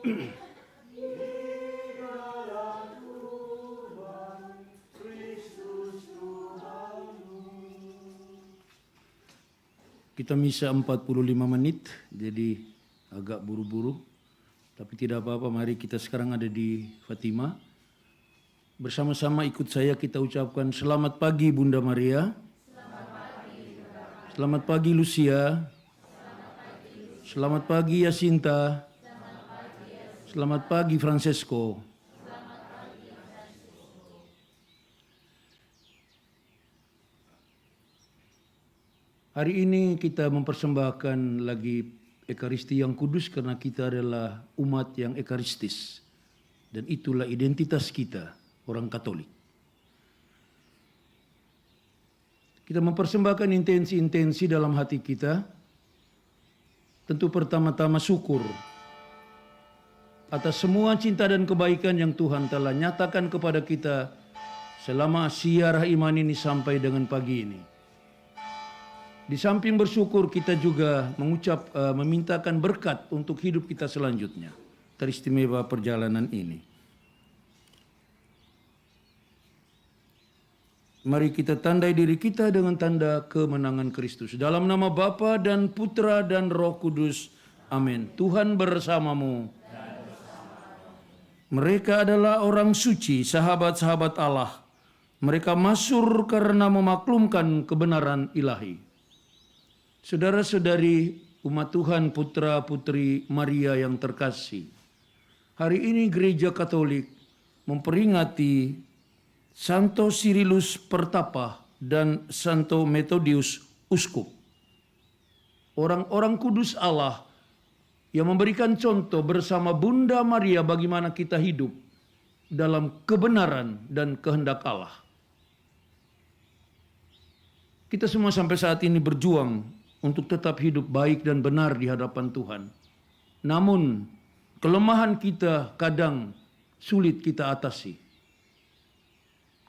Kita misa 45 menit, jadi agak buru-buru. Tapi tidak apa-apa, mari kita sekarang ada di Fatima. Bersama-sama ikut saya kita ucapkan selamat pagi Bunda Maria. Selamat pagi Lucia. Selamat pagi Yasinta. Selamat pagi Francesco. Hari ini kita mempersembahkan lagi Ekaristi yang kudus karena kita adalah umat yang ekaristis. Dan itulah identitas kita, orang Katolik. Kita mempersembahkan intensi-intensi dalam hati kita. Tentu pertama-tama syukur atas semua cinta dan kebaikan yang Tuhan telah nyatakan kepada kita selama siarah iman ini sampai dengan pagi ini. Di samping bersyukur kita juga memintakan berkat untuk hidup kita selanjutnya. Teristimewa perjalanan ini. Mari kita tandai diri kita dengan tanda kemenangan Kristus. Dalam nama Bapa dan Putra dan Roh Kudus. Amin. Tuhan bersamamu. Mereka adalah orang suci, sahabat-sahabat Allah. Mereka masyhur karena memaklumkan kebenaran ilahi. Saudara-saudari umat Tuhan, putra-putri Maria yang terkasih. Hari ini Gereja Katolik memperingati Santo Cyrillus Pertapa dan Santo Methodius Uskup. Orang-orang kudus Allah yang memberikan contoh bersama Bunda Maria bagaimana kita hidup dalam kebenaran dan kehendak Allah. Kita semua sampai saat ini berjuang untuk tetap hidup baik dan benar di hadapan Tuhan. Namun, kelemahan kita kadang sulit kita atasi.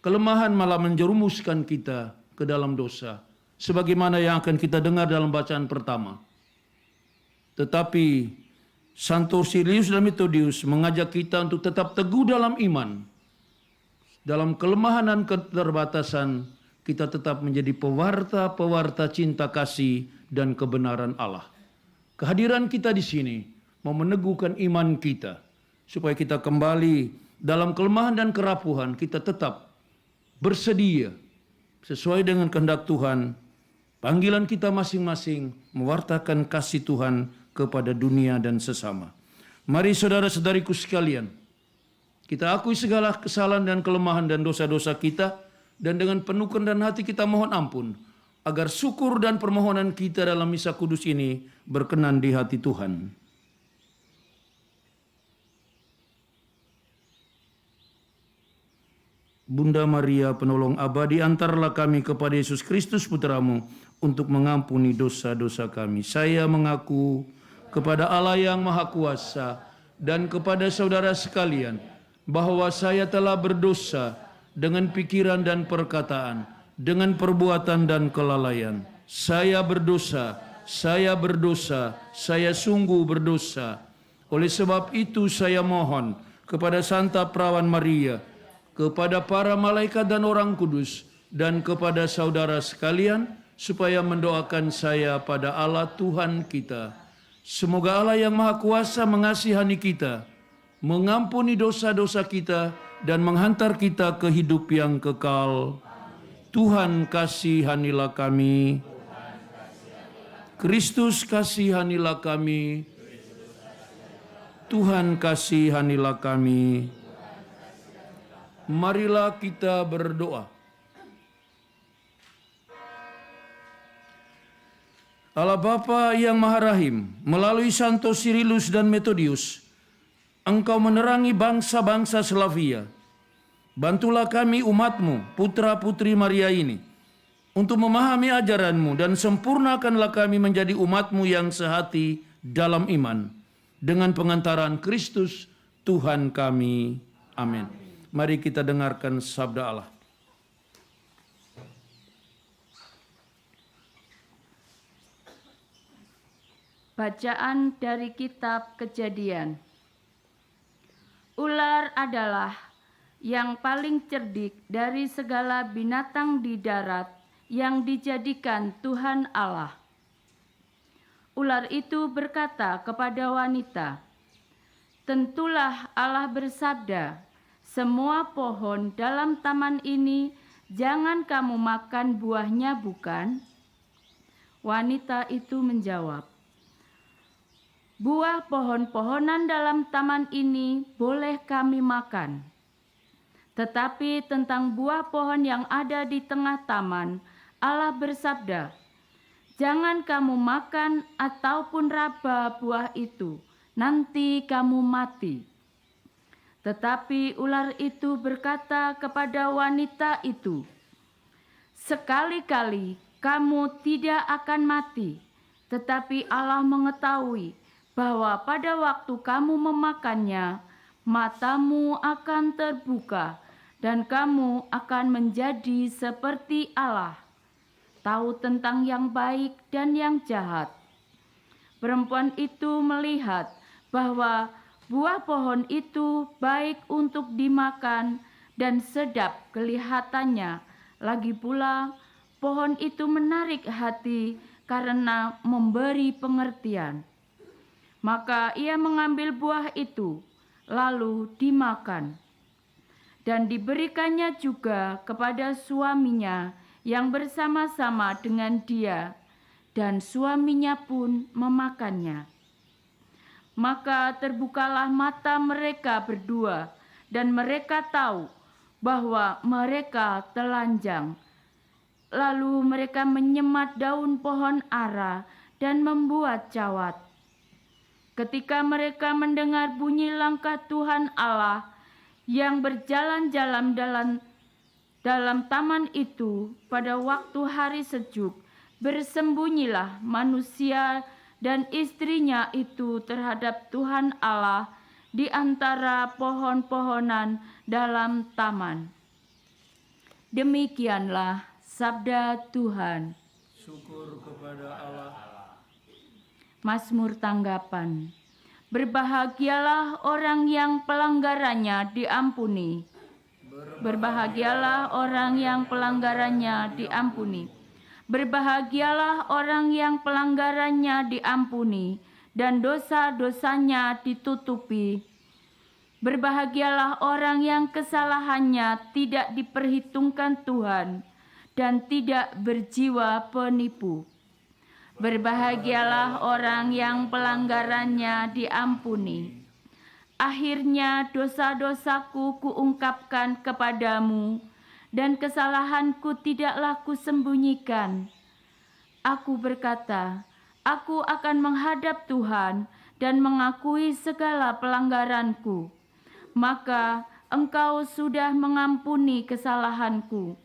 Kelemahan malah menjerumuskan kita ke dalam dosa. Sebagaimana yang akan kita dengar dalam bacaan pertama. Tetapi, Santo Cyrillus dan Methodius mengajak kita untuk tetap teguh dalam iman. Dalam kelemahan dan keterbatasan, kita tetap menjadi pewarta-pewarta cinta kasih dan kebenaran Allah. Kehadiran kita di sini mau meneguhkan iman kita supaya kita kembali dalam kelemahan dan kerapuhan kita tetap bersedia sesuai dengan kehendak Tuhan. Panggilan kita masing-masing mewartakan kasih Tuhan kepada dunia dan sesama. Mari saudara-saudariku sekalian, kita akui segala kesalahan dan kelemahan dan dosa-dosa kita. Dan dengan penuh kerendahan hati kita mohon ampun, agar syukur dan permohonan kita dalam misa kudus ini berkenan di hati Tuhan. Bunda Maria, penolong abadi, antarlah kami kepada Yesus Kristus Putramu untuk mengampuni dosa-dosa kami. Saya mengaku kepada Allah yang Maha Kuasa dan kepada saudara sekalian bahwa saya telah berdosa dengan pikiran dan perkataan, dengan perbuatan dan kelalaian. Saya berdosa, saya sungguh berdosa. Oleh sebab itu saya mohon kepada Santa Perawan Maria, kepada para malaikat dan orang kudus, dan kepada saudara sekalian, supaya mendoakan saya pada Allah Tuhan kita. Semoga Allah yang Maha Kuasa mengasihani kita, mengampuni dosa-dosa kita, dan menghantar kita ke hidup yang kekal. Tuhan kasihanilah kami. Kristus kasihanilah kami. Tuhan kasihanilah kami. Marilah kita berdoa. Allah Bapa yang Maha Rahim, melalui Santo Cyrillus dan Methodius, Engkau menerangi bangsa-bangsa Slavia. Bantulah kami umat-Mu, putra-putri Maria ini, untuk memahami ajaran-Mu dan sempurnakanlah kami menjadi umat-Mu yang sehati dalam iman. Dengan pengantaran Kristus, Tuhan kami. Amin. Mari kita dengarkan sabda Allah. Bacaan dari kitab Kejadian. Ular adalah yang paling cerdik dari segala binatang di darat yang dijadikan Tuhan Allah. Ular itu berkata kepada wanita, "Tentulah Allah bersabda, semua pohon dalam taman ini jangan kamu makan buahnya, bukan?" Wanita itu menjawab, "Buah pohon-pohonan dalam taman ini boleh kami makan. Tetapi tentang buah pohon yang ada di tengah taman, Allah bersabda, jangan kamu makan ataupun raba buah itu, nanti kamu mati." Tetapi ular itu berkata kepada wanita itu, "Sekali-kali kamu tidak akan mati, tetapi Allah mengetahui bahwa pada waktu kamu memakannya, matamu akan terbuka dan kamu akan menjadi seperti Allah, tahu tentang yang baik dan yang jahat." Perempuan itu melihat bahwa buah pohon itu baik untuk dimakan dan sedap kelihatannya. Lagi pula, pohon itu menarik hati karena memberi pengertian. Maka ia mengambil buah itu, lalu dimakan. Dan diberikannya juga kepada suaminya yang bersama-sama dengan dia, dan suaminya pun memakannya. Maka terbukalah mata mereka berdua, dan mereka tahu bahwa mereka telanjang. Lalu mereka menyemat daun pohon ara dan membuat cawat. Ketika mereka mendengar bunyi langkah Tuhan Allah yang berjalan-jalan dalam taman itu pada waktu hari sejuk, bersembunyilah manusia dan istrinya itu terhadap Tuhan Allah di antara pohon-pohonan dalam taman. Demikianlah sabda Tuhan. Syukur kepada Allah. Mazmur tanggapan. Berbahagialah orang yang pelanggarannya diampuni. Berbahagialah orang yang pelanggarannya diampuni. Berbahagialah orang yang pelanggarannya diampuni dan dosa-dosanya ditutupi. Berbahagialah orang yang kesalahannya tidak diperhitungkan Tuhan dan tidak berjiwa penipu. Berbahagialah orang yang pelanggarannya diampuni. Akhirnya dosa-dosaku kuungkapkan kepadamu, dan kesalahanku tidaklah kusembunyikan. Aku berkata, aku akan menghadap Tuhan dan mengakui segala pelanggaranku. Maka Engkau sudah mengampuni kesalahanku.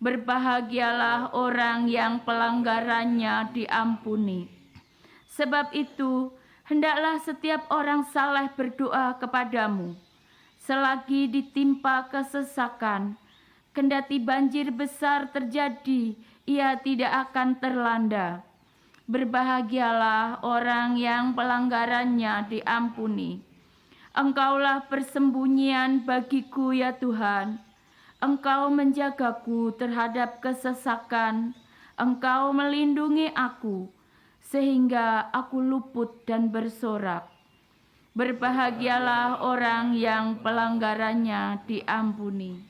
Berbahagialah orang yang pelanggarannya diampuni. Sebab itu, hendaklah setiap orang saleh berdoa kepadamu, selagi ditimpa kesesakan. Kendati banjir besar terjadi, ia tidak akan terlanda. Berbahagialah orang yang pelanggarannya diampuni. Engkaulah persembunyian bagiku, ya Tuhan. Engkau menjagaku terhadap kesesakan. Engkau melindungi aku, sehingga aku luput dan bersorak. Berbahagialah orang yang pelanggarannya diampuni.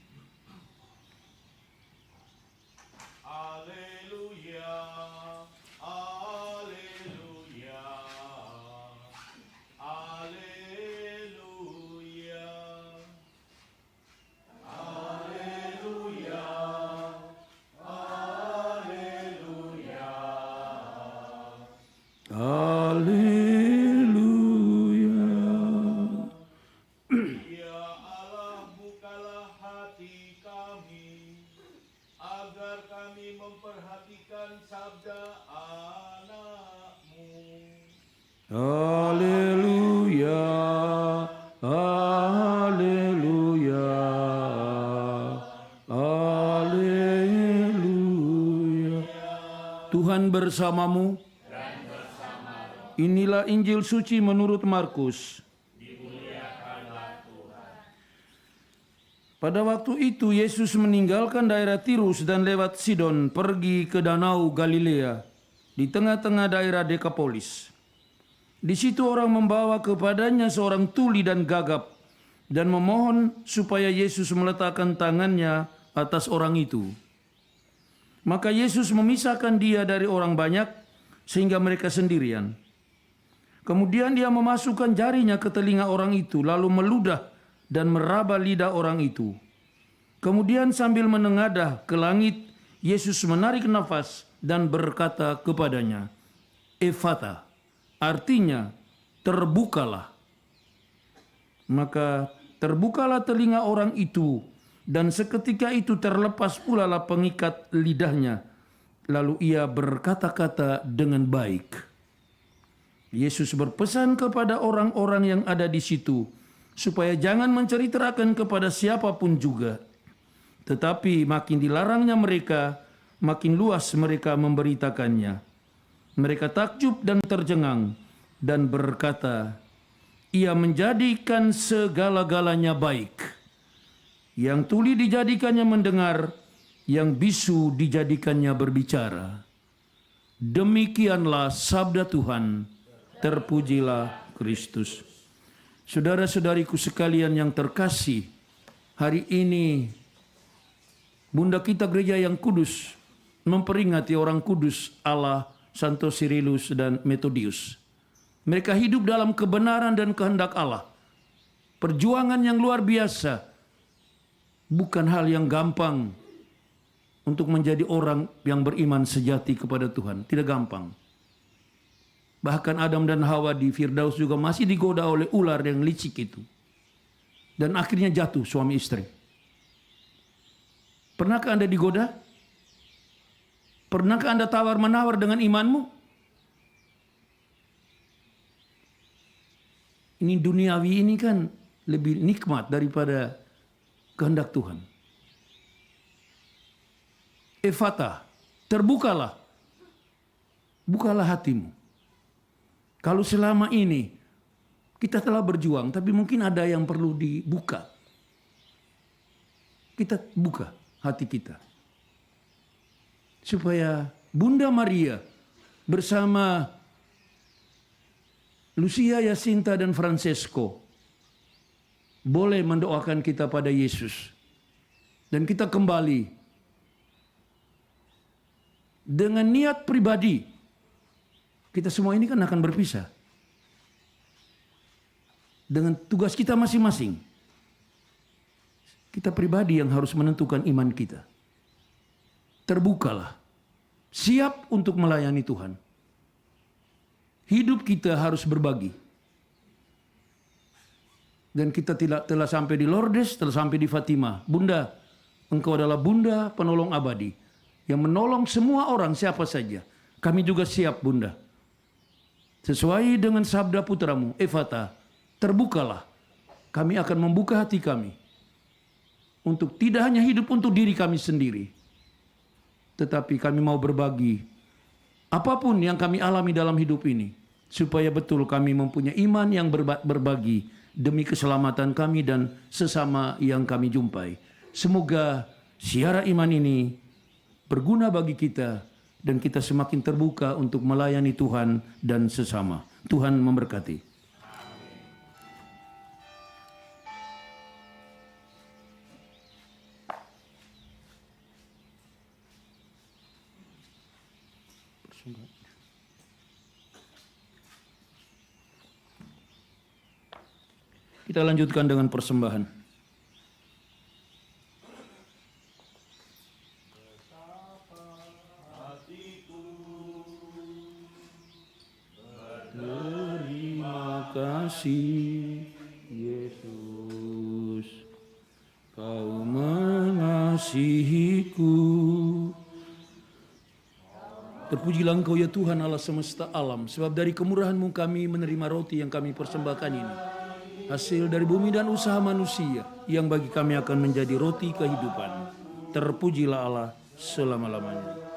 Haleluya, haleluya, haleluya. Tuhan bersamamu. Inilah Injil suci menurut Markus. Pada waktu itu Yesus meninggalkan daerah Tirus dan lewat Sidon pergi ke danau Galilea di tengah-tengah daerah Dekapolis. Di situ orang membawa kepadanya seorang tuli dan gagap dan memohon supaya Yesus meletakkan tangannya atas orang itu. Maka Yesus memisahkan dia dari orang banyak sehingga mereka sendirian. Kemudian dia memasukkan jarinya ke telinga orang itu lalu meludah dan meraba lidah orang itu. Kemudian sambil menengadah ke langit, Yesus menarik nafas dan berkata kepadanya, "Ephata," artinya terbukalah. Maka terbukalah telinga orang itu, dan seketika itu terlepas pula lah pengikat lidahnya. Lalu ia berkata-kata dengan baik. Yesus berpesan kepada orang-orang yang ada di situ, supaya jangan menceritakan kepada siapapun juga. Tetapi makin dilarangnya mereka, makin luas mereka memberitakannya. Mereka takjub dan tercengang dan berkata, "Ia menjadikan segala-galanya baik. Yang tuli dijadikannya mendengar, yang bisu dijadikannya berbicara." Demikianlah sabda Tuhan. Terpujilah Kristus. Saudara-saudariku sekalian yang terkasih, hari ini Bunda kita Gereja yang Kudus memperingati orang kudus Allah, Santo Cyrillus dan Methodius. Mereka hidup dalam kebenaran dan kehendak Allah. Perjuangan yang luar biasa. Bukan hal yang gampang untuk menjadi orang yang beriman sejati kepada Tuhan. Tidak gampang. Bahkan Adam dan Hawa di Firdaus juga masih digoda oleh ular yang licik itu. Dan akhirnya jatuh suami istri. Pernahkah Anda digoda? Pernahkah Anda tawar-menawar dengan imanmu? Ini duniawi ini kan lebih nikmat daripada kehendak Tuhan. Ephata, terbukalah. Bukalah hatimu. Kalau selama ini kita telah berjuang, tapi mungkin ada yang perlu dibuka. Kita buka hati kita. Supaya Bunda Maria bersama Lucia, Jacinta, dan Francesco boleh mendoakan kita pada Yesus. Dan kita kembali dengan niat pribadi. Kita semua ini kan akan berpisah. Dengan tugas kita masing-masing. Kita pribadi yang harus menentukan iman kita. Terbukalah. Siap untuk melayani Tuhan. Hidup kita harus berbagi. Dan kita telah sampai di Lourdes, telah sampai di Fatima. Bunda, engkau adalah Bunda penolong abadi. Yang menolong semua orang siapa saja. Kami juga siap Bunda. Sesuai dengan sabda putramu, Ephata, terbukalah. Kami akan membuka hati kami. Untuk tidak hanya hidup untuk diri kami sendiri. Tetapi kami mau berbagi. Apapun yang kami alami dalam hidup ini. Supaya betul kami mempunyai iman yang berbagi. Demi keselamatan kami dan sesama yang kami jumpai. Semoga siara iman ini berguna bagi kita. Dan kita semakin terbuka untuk melayani Tuhan dan sesama. Tuhan memberkati. Kita lanjutkan dengan persembahan. Kasih Yesus, kau mengasihiku. Terpujilah Engkau ya Tuhan Allah semesta alam, sebab dari kemurahan-Mu kami menerima roti yang kami persembahkan ini. Hasil dari bumi dan usaha manusia, yang bagi kami akan menjadi roti kehidupan. Terpujilah Allah selama-lamanya.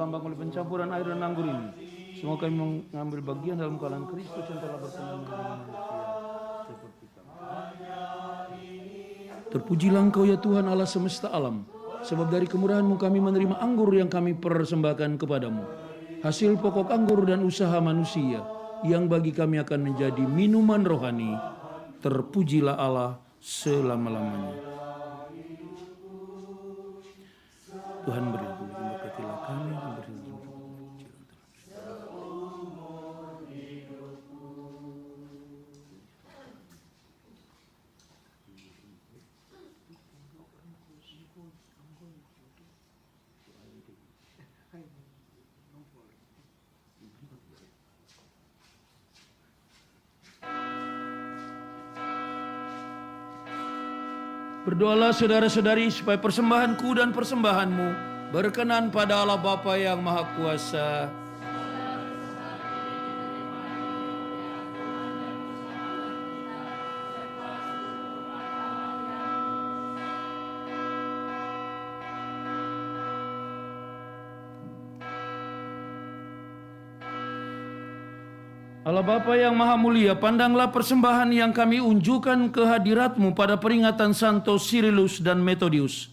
terlambang oleh pencampuran air dan anggur ini. Semoga kami mengambil bagian dalam kalahan Kristus yang telah berkenan dengan manusia seperti kami. Terpujilah Engkau ya Tuhan Allah semesta alam, sebab dari kemurahan-Mu kami menerima anggur yang kami persembahkan kepadamu. Hasil pokok anggur dan usaha manusia, yang bagi kami akan menjadi minuman rohani. Terpujilah Allah selama-lamanya. Tuhan berkatilah kami, berdoalah saudara-saudari supaya persembahanku dan persembahanmu berkenan pada Allah Bapa yang Maha Kuasa. Allah Bapa yang Maha Mulia, pandanglah persembahan yang kami unjukkan ke hadirat-Mu pada peringatan Santo Cyrillus dan Methodius.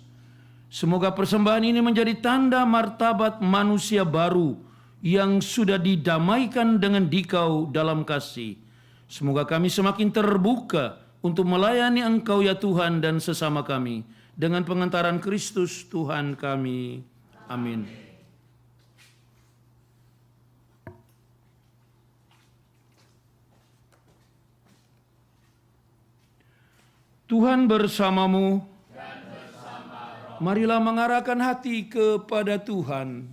Semoga persembahan ini menjadi tanda martabat manusia baru yang sudah didamaikan dengan Dikau dalam kasih. Semoga kami semakin terbuka untuk melayani Engkau ya Tuhan dan sesama kami. Dengan pengantaran Kristus Tuhan kami. Amin. Tuhan bersamamu. Marilah mengarahkan hati kepada Tuhan.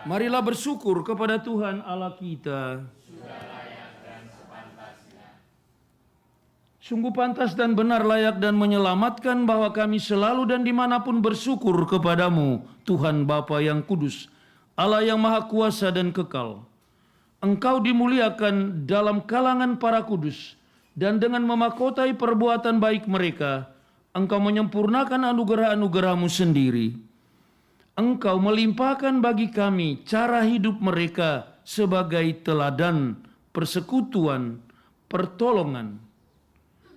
Marilah bersyukur kepada Tuhan Allah kita. Sungguh pantas dan benar, layak dan menyelamatkan bahwa kami selalu dan dimanapun bersyukur kepadamu, Tuhan Bapa yang kudus, Allah yang maha kuasa dan kekal. Engkau dimuliakan dalam kalangan para kudus, dan dengan memakotai perbuatan baik mereka, Engkau menyempurnakan anugerah-anugerah-Mu sendiri. Engkau melimpahkan bagi kami cara hidup mereka sebagai teladan, persekutuan, pertolongan.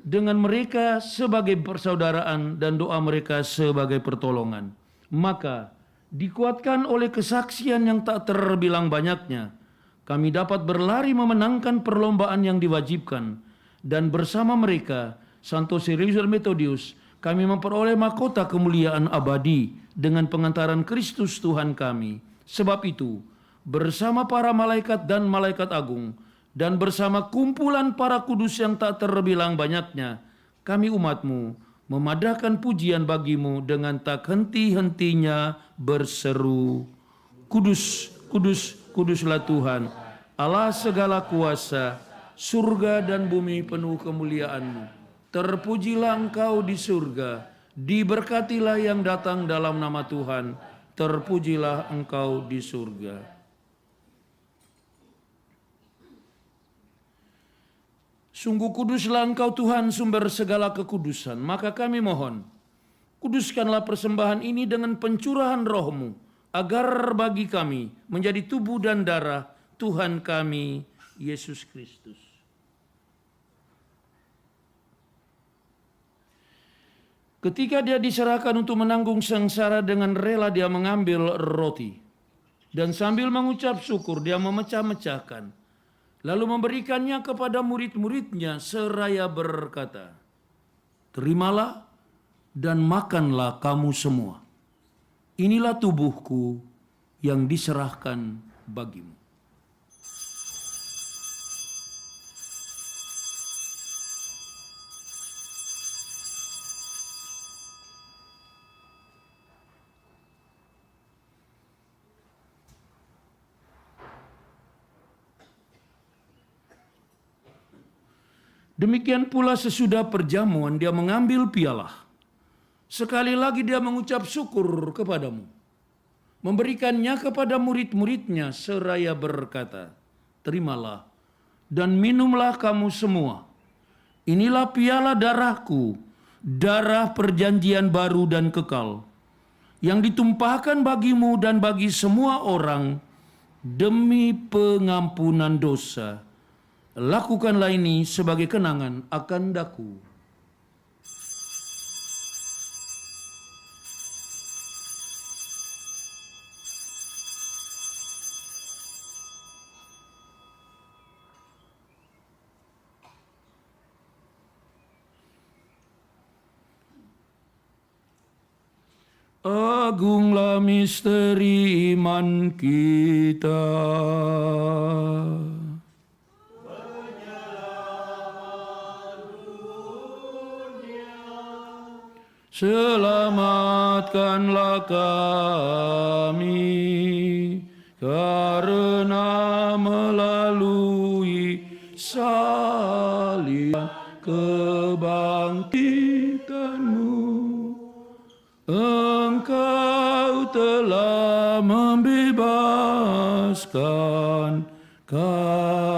Dengan mereka sebagai persaudaraan dan doa mereka sebagai pertolongan. Maka dikuatkan oleh kesaksian yang tak terbilang banyaknya, kami dapat berlari memenangkan perlombaan yang diwajibkan. Dan bersama mereka, Santo Cyrillus dan Methodius, kami memperoleh mahkota kemuliaan abadi dengan pengantaran Kristus Tuhan kami. Sebab itu, bersama para malaikat dan malaikat agung, dan bersama kumpulan para kudus yang tak terbilang banyaknya, kami umat-Mu memadahkan pujian bagi-Mu dengan tak henti-hentinya berseru, Kudus, kudus, kuduslah Tuhan, Allah segala kuasa, surga dan bumi penuh kemuliaan-Mu. Terpujilah Engkau di surga, diberkatilah yang datang dalam nama Tuhan, terpujilah Engkau di surga. Sungguh kuduslah Engkau Tuhan, sumber segala kekudusan. Maka kami mohon, kuduskanlah persembahan ini dengan pencurahan Roh-Mu, agar bagi kami menjadi tubuh dan darah Tuhan kami, Yesus Kristus. Ketika Dia diserahkan untuk menanggung sengsara, dengan rela Dia mengambil roti. Dan sambil mengucap syukur, Dia memecah-mecahkan. Lalu memberikannya kepada murid-muridnya seraya berkata, Terimalah dan makanlah kamu semua. Inilah tubuhku yang diserahkan bagimu. Demikian pula sesudah perjamuan Dia mengambil piala. Sekali lagi Dia mengucap syukur kepadamu. Memberikannya kepada murid-muridnya seraya berkata, Terimalah dan minumlah kamu semua. Inilah piala darahku, darah perjanjian baru dan kekal, yang ditumpahkan bagimu dan bagi semua orang demi pengampunan dosa. Lakukanlah ini sebagai kenangan akan daku. Agunglah misteri iman kita. Selamatkanlah kami karena melalui salib kebangkitanmu Engkau telah membebaskan kami.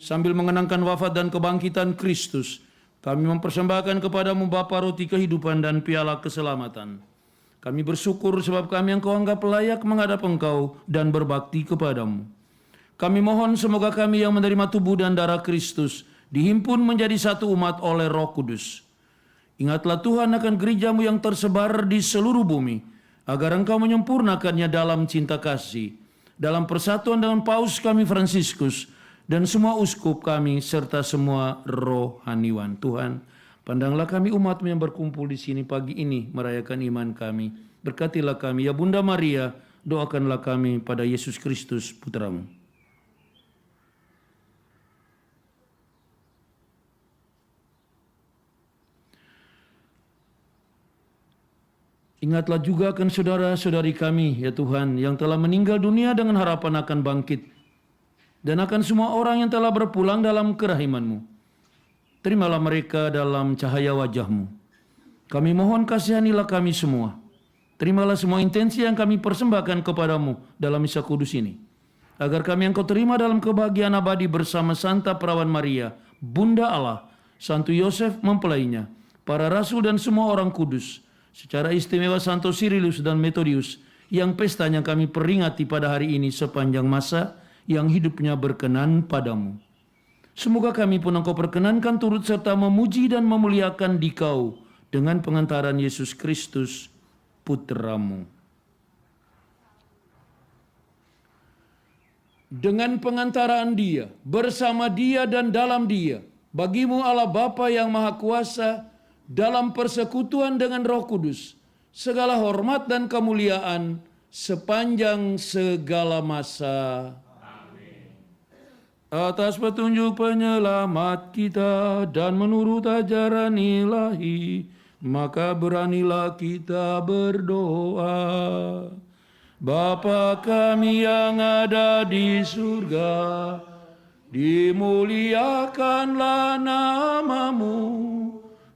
Sambil mengenangkan wafat dan kebangkitan Kristus, kami mempersembahkan kepadamu Bapa roti kehidupan dan piala keselamatan. Kami bersyukur sebab kami Engkau anggap layak menghadap Engkau dan berbakti kepadamu. Kami mohon semoga kami yang menerima tubuh dan darah Kristus dihimpun menjadi satu umat oleh Roh Kudus. Ingatlah Tuhan akan gerejamu yang tersebar di seluruh bumi, agar Engkau menyempurnakannya dalam cinta kasih, dalam persatuan dengan Paus kami Fransiskus, dan semua uskup kami, serta semua rohaniwan. Tuhan, pandanglah kami umat-Mu yang berkumpul di sini pagi ini, merayakan iman kami. Berkatilah kami, ya Bunda Maria, doakanlah kami pada Yesus Kristus, Putra-Mu. Ingatlah juga akan saudara-saudari kami, ya Tuhan, yang telah meninggal dunia dengan harapan akan bangkit, dan akan semua orang yang telah berpulang dalam kerahiman-Mu. Terimalah mereka dalam cahaya wajah-Mu. Kami mohon kasihanilah kami semua. Terimalah semua intensi yang kami persembahkan kepadamu dalam misa kudus ini, agar kami Engkau terima dalam kebahagiaan abadi bersama Santa Perawan Maria, Bunda Allah, Santo Yosef mempelainya, para rasul dan semua orang kudus, secara istimewa Santo Cyrillus dan Methodius, yang pestanya kami peringati pada hari ini sepanjang masa yang hidupnya berkenan padamu. Semoga kami pun Engkau perkenankan turut serta memuji dan memuliakan Dikau dengan pengantaran Yesus Kristus, Putra-Mu. Dengan pengantaran Dia, bersama Dia dan dalam Dia, bagimu Allah Bapa yang Maha Kuasa, dalam persekutuan dengan Roh Kudus, segala hormat dan kemuliaan sepanjang segala masa. Amin. Atas petunjuk penyelamat kita dan menurut ajaran ilahi, maka beranilah kita berdoa. Bapa kami yang ada di surga, dimuliakanlah nama-Mu.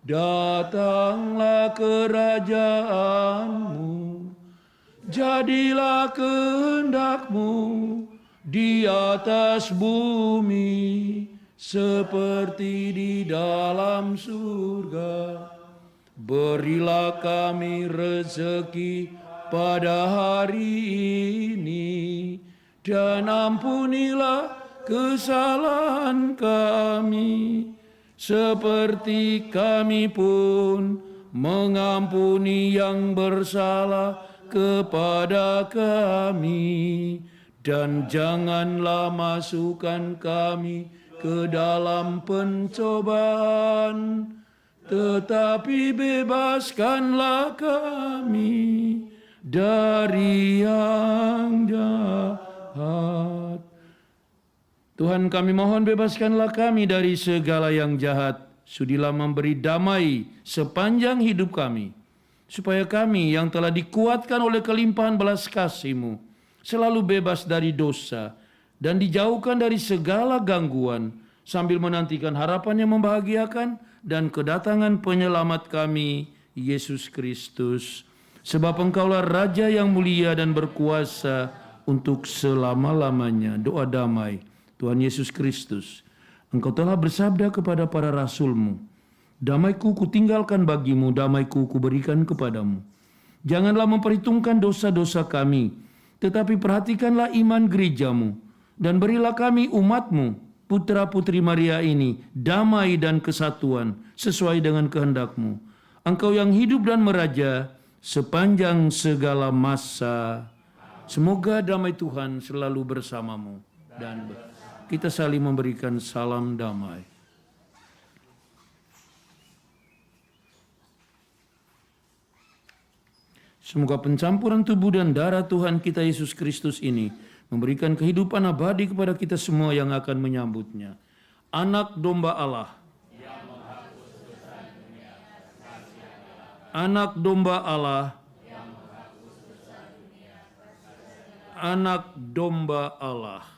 Datanglah kerajaan-Mu, jadilah kehendak-Mu di atas bumi seperti di dalam surga. Berilah kami rezeki pada hari ini, dan ampunilah kesalahan kami, seperti kami pun mengampuni yang bersalah kepada kami. Dan janganlah masukkan kami ke dalam pencobaan, tetapi bebaskanlah kami dari yang jahat. Tuhan, kami mohon bebaskanlah kami dari segala yang jahat. Sudilah memberi damai sepanjang hidup kami, supaya kami yang telah dikuatkan oleh kelimpahan belas kasih-Mu selalu bebas dari dosa dan dijauhkan dari segala gangguan, sambil menantikan harapan yang membahagiakan dan kedatangan penyelamat kami, Yesus Kristus. Sebab Engkaulah Raja yang mulia dan berkuasa untuk selama-lamanya. Doa damai. Tuhan Yesus Kristus, Engkau telah bersabda kepada para rasul-Mu, Damaiku kutinggalkan bagimu, damaiku kuberikan kepadamu. Janganlah memperhitungkan dosa-dosa kami, tetapi perhatikanlah iman gerejamu, dan berilah kami umatmu, putra-putri Maria ini, damai dan kesatuan sesuai dengan kehendakmu. Engkau yang hidup dan meraja sepanjang segala masa. Semoga damai Tuhan selalu bersamamu. Dan kita saling memberikan salam damai. Semoga pencampuran tubuh dan darah Tuhan kita Yesus Kristus ini memberikan kehidupan abadi kepada kita semua yang akan menyambutnya. Anak domba Allah. Anak domba Allah. Anak domba Allah.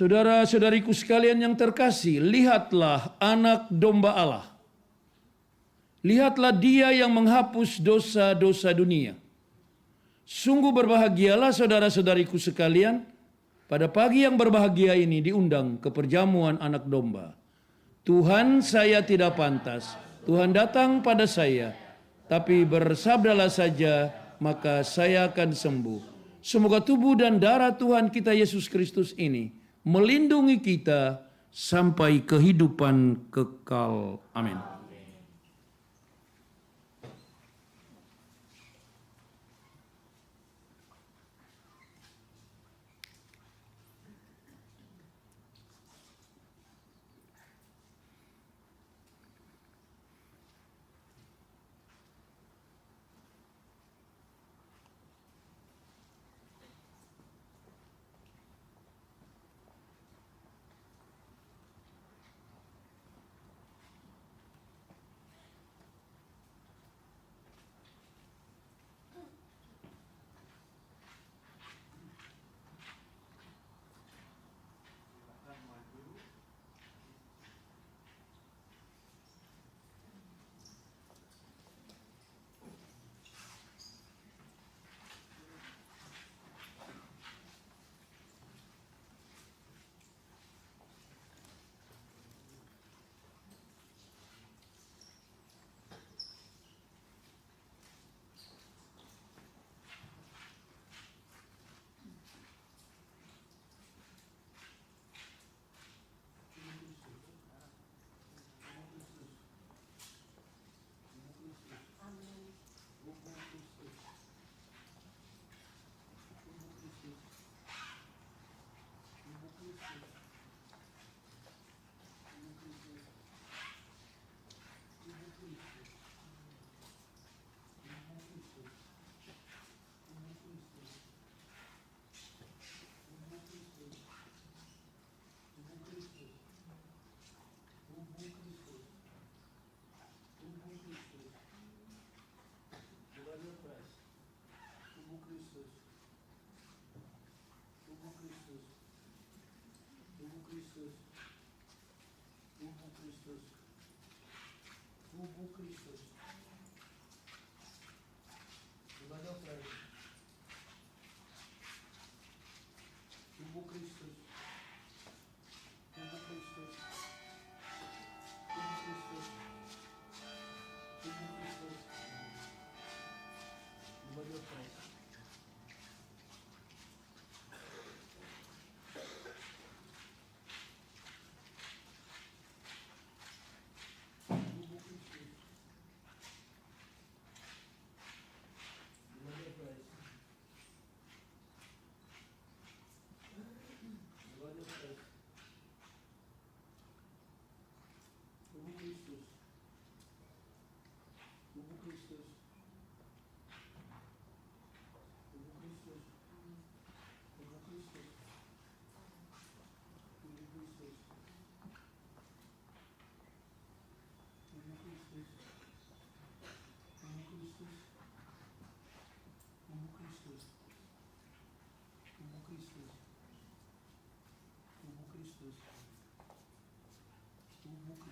Saudara-saudariku sekalian yang terkasih, lihatlah anak domba Allah. Lihatlah dia yang menghapus dosa-dosa dunia. Sungguh berbahagialah saudara-saudariku sekalian, pada pagi yang berbahagia ini diundang ke perjamuan anak domba. Tuhan, saya tidak pantas, Tuhan datang pada saya, tapi bersabdalah saja, maka saya akan sembuh. Semoga tubuh dan darah Tuhan kita Yesus Kristus ini melindungi kita sampai kehidupan kekal. Amin.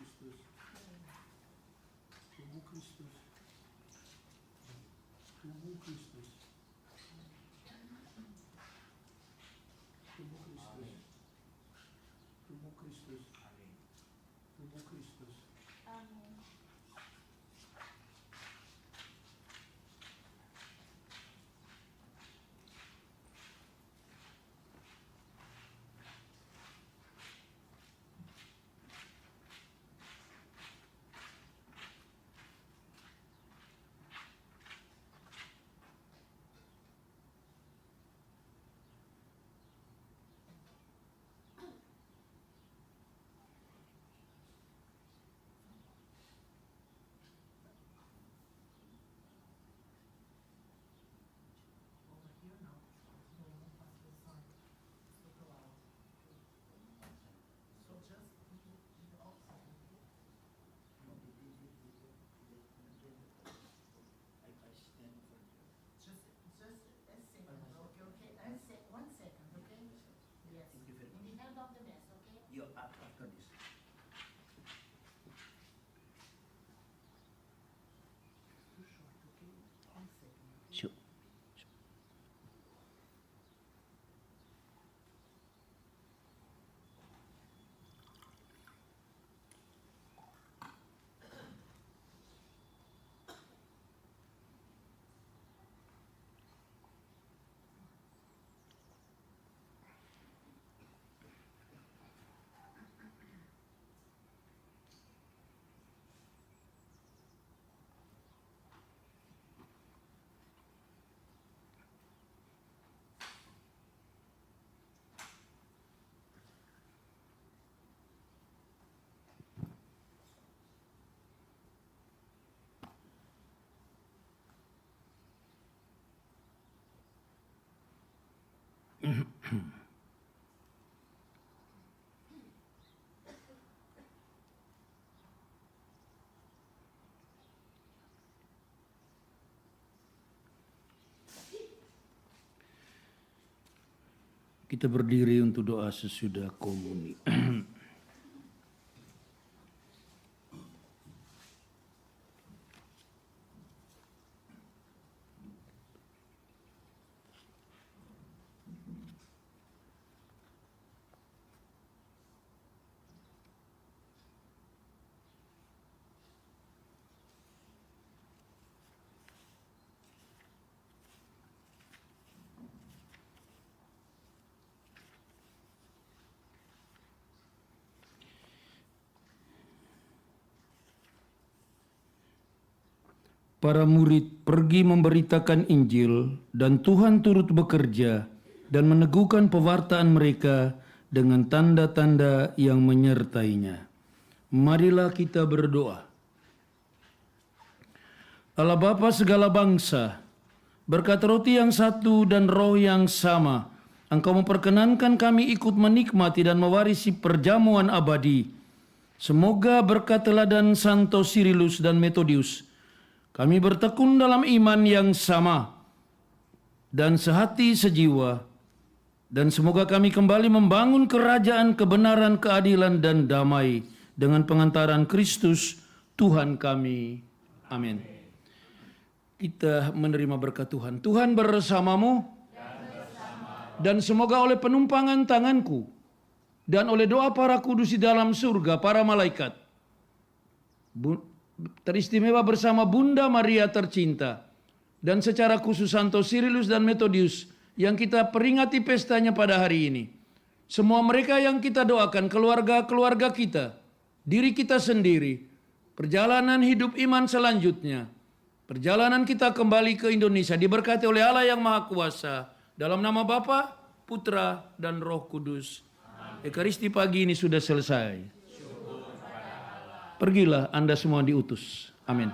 Kristus, tubuh Kristus, Kita berdiri untuk doa sesudah komuni. Para murid pergi memberitakan Injil dan Tuhan turut bekerja dan meneguhkan pewartaan mereka dengan tanda-tanda yang menyertainya. Marilah kita berdoa. Allah Bapa segala bangsa, berkat roti yang satu dan roh yang sama, Engkau memperkenankan kami ikut menikmati dan mewarisi perjamuan abadi. Semoga berkat teladan Santo Sirilus dan Metodius, kami bertekun dalam iman yang sama dan sehati sejiwa, dan semoga kami kembali membangun kerajaan kebenaran, keadilan, dan damai dengan pengantaran Kristus Tuhan kami. Amin. Kita menerima berkat Tuhan. Tuhan bersamamu, dan semoga oleh penumpangan tanganku dan oleh doa para kudus di dalam surga, para malaikat, teristimewa bersama Bunda Maria tercinta, dan secara khusus Santo Sirilus dan Metodius yang kita peringati pestanya pada hari ini. Semua mereka yang kita doakan, keluarga-keluarga kita, diri kita sendiri, perjalanan hidup iman selanjutnya, perjalanan kita kembali ke Indonesia diberkati oleh Allah yang Maha Kuasa, dalam nama Bapa, Putra, dan Roh Kudus. Ekaristi pagi ini sudah selesai. Pergilah Anda semua diutus. Amin.